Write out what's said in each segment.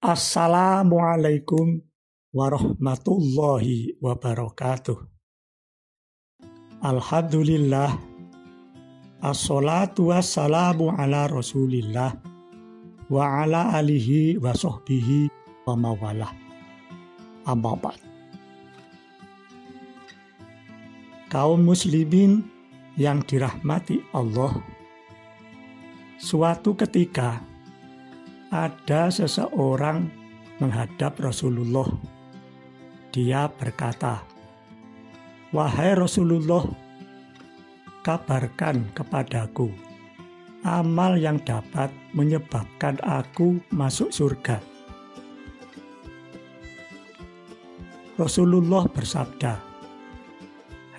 Assalamualaikum warahmatullahi wabarakatuh. Alhamdulillah, assalatu wassalamu ala rasulillah wa ala alihi wa sahbihi wa mawalah. Amma ba'd. Kaum muslimin yang dirahmati Allah, suatu ketika ada seseorang menghadap Rasulullah. Dia berkata, "Wahai Rasulullah, kabarkan kepadaku amal yang dapat menyebabkan aku masuk surga." Rasulullah bersabda,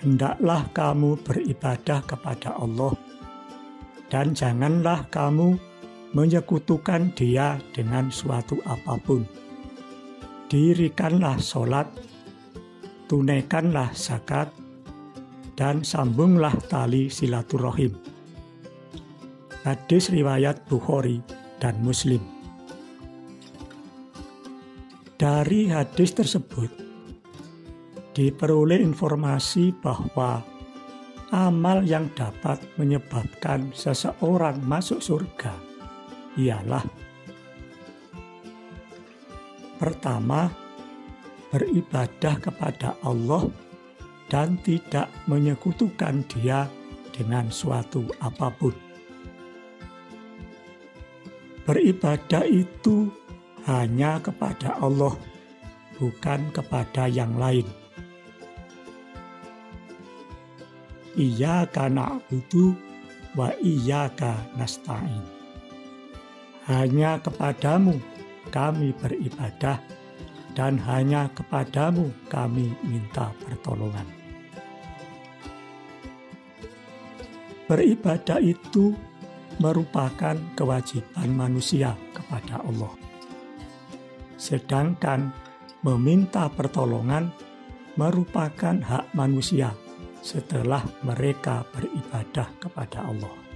"Hendaklah kamu beribadah kepada Allah dan janganlah kamu menyekutukan Dia dengan suatu apapun. Dirikanlah sholat, tunaikanlah zakat, dan sambunglah tali silaturahim." Hadis riwayat Bukhari dan Muslim. Dari hadis tersebut diperoleh informasi bahwa amal yang dapat menyebabkan seseorang masuk surga ialah: pertama, beribadah kepada Allah dan tidak menyekutukan Dia dengan suatu apapun. Beribadah itu hanya kepada Allah, bukan kepada yang lain. Iyyaka na'budu wa iyyaka nasta'in. Hanya kepadamu kami beribadah dan hanya kepadamu kami minta pertolongan. Beribadah itu merupakan kewajiban manusia kepada Allah. Sedangkan meminta pertolongan merupakan hak manusia setelah mereka beribadah kepada Allah.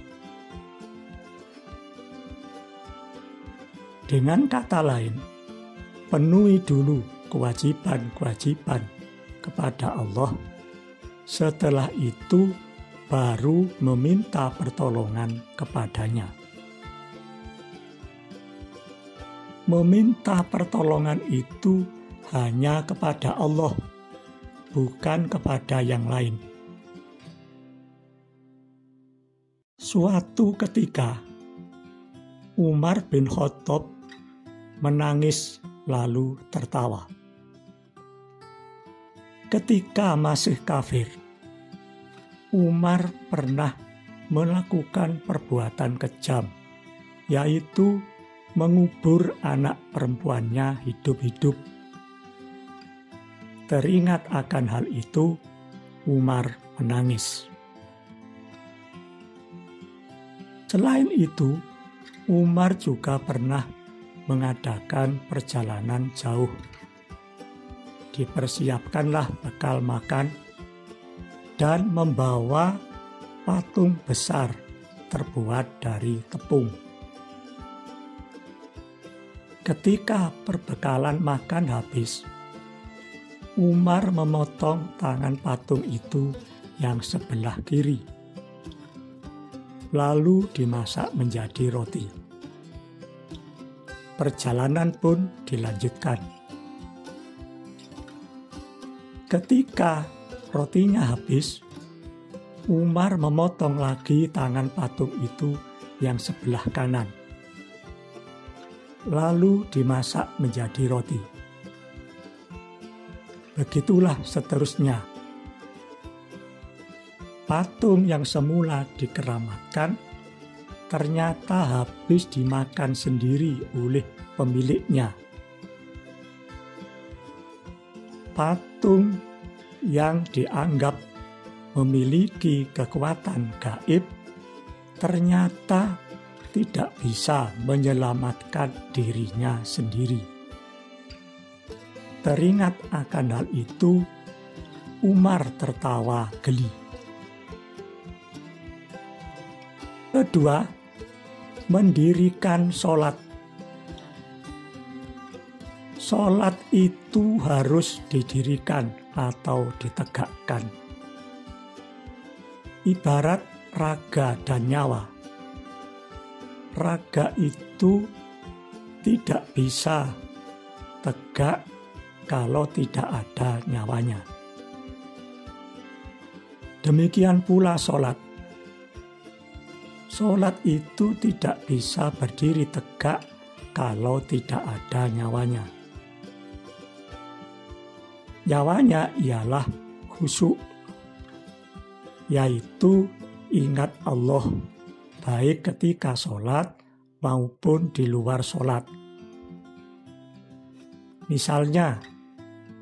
Dengan kata lain, penuhi dulu kewajiban-kewajiban kepada Allah. Setelah itu baru meminta pertolongan kepadanya. Meminta pertolongan itu hanya kepada Allah, bukan kepada yang lain. Suatu ketika, Umar bin Khattab menangis lalu tertawa. Ketika masih kafir, Umar pernah melakukan perbuatan kejam, yaitu mengubur anak perempuannya hidup-hidup. Teringat akan hal itu, Umar menangis. Selain itu, Umar juga pernah mengadakan perjalanan jauh. Dipersiapkanlah bekal makan dan membawa patung besar terbuat dari tepung. Ketika perbekalan makan habis, Umar memotong tangan patung itu yang sebelah kiri, lalu dimasak menjadi roti. Perjalanan pun dilanjutkan. Ketika rotinya habis, Umar memotong lagi tangan patung itu yang sebelah kanan, lalu dimasak menjadi roti. Begitulah seterusnya. Patung yang semula dikeramatkan ternyata habis dimakan sendiri oleh pemiliknya. Patung yang dianggap memiliki kekuatan gaib ternyata tidak bisa menyelamatkan dirinya sendiri. Teringat akan hal itu, Umar tertawa geli. Kedua, mendirikan sholat. Sholat itu harus didirikan atau ditegakkan. Ibarat raga dan nyawa. Raga itu tidak bisa tegak kalau tidak ada nyawanya. Demikian pula sholat. Sholat itu tidak bisa berdiri tegak kalau tidak ada nyawanya. Nyawanya ialah khusyuk, yaitu ingat Allah, baik ketika sholat maupun di luar sholat. Misalnya,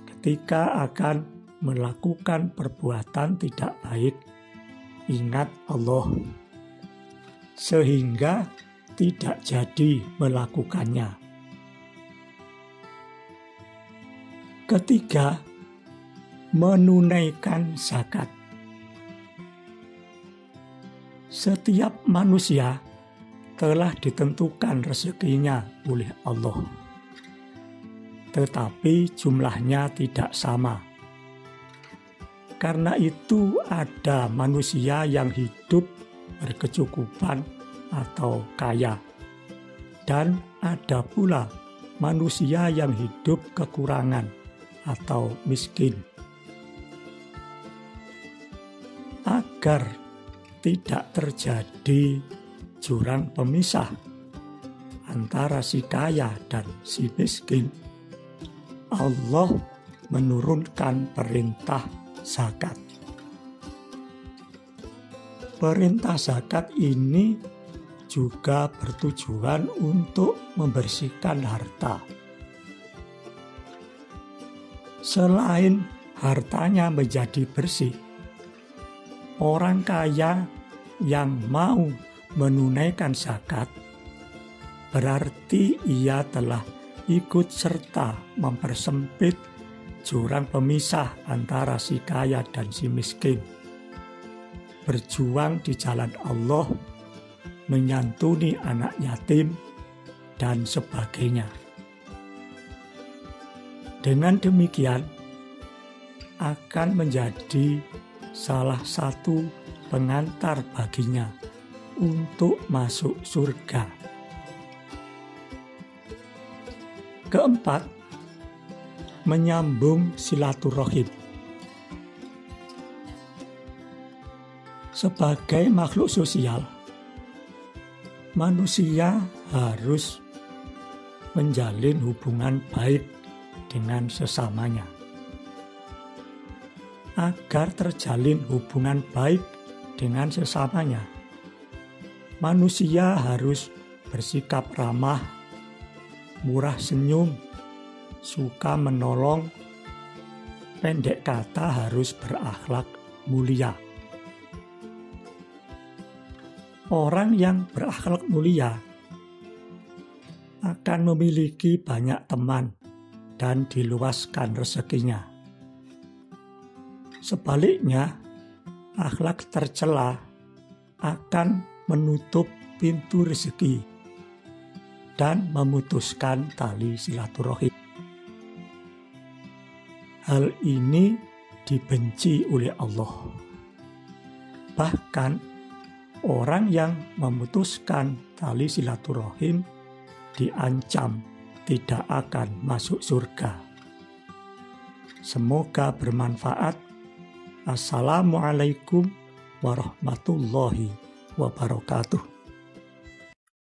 ketika akan melakukan perbuatan tidak baik, ingat Allah, sehingga tidak jadi melakukannya. Ketiga, menunaikan zakat. Setiap manusia telah ditentukan rezekinya oleh Allah, tetapi jumlahnya tidak sama. Karena itu ada manusia yang hidup berkecukupan atau kaya, dan ada pula manusia yang hidup kekurangan atau miskin. Agar tidak terjadi jurang pemisah antara si kaya dan si miskin, Allah menurunkan perintah zakat. Perintah zakat ini juga bertujuan untuk membersihkan harta. Selain hartanya menjadi bersih, orang kaya yang mau menunaikan zakat berarti ia telah ikut serta mempersempit jurang pemisah antara si kaya dan si miskin. Berjuang di jalan Allah, menyantuni anak yatim, dan sebagainya. Dengan demikian, akan menjadi salah satu pengantar baginya untuk masuk surga. Keempat, menyambung silaturahim. Sebagai makhluk sosial, manusia harus menjalin hubungan baik dengan sesamanya. Agar terjalin hubungan baik dengan sesamanya, manusia harus bersikap ramah, murah senyum, suka menolong, pendek kata harus berakhlak mulia. Orang yang berakhlak mulia akan memiliki banyak teman dan diluaskan rezekinya. Sebaliknya, akhlak tercela akan menutup pintu rezeki dan memutuskan tali silaturahim. Hal ini dibenci oleh Allah. Bahkan, orang yang memutuskan tali silaturahim diancam tidak akan masuk surga. Semoga bermanfaat. Assalamualaikum warahmatullahi wabarakatuh.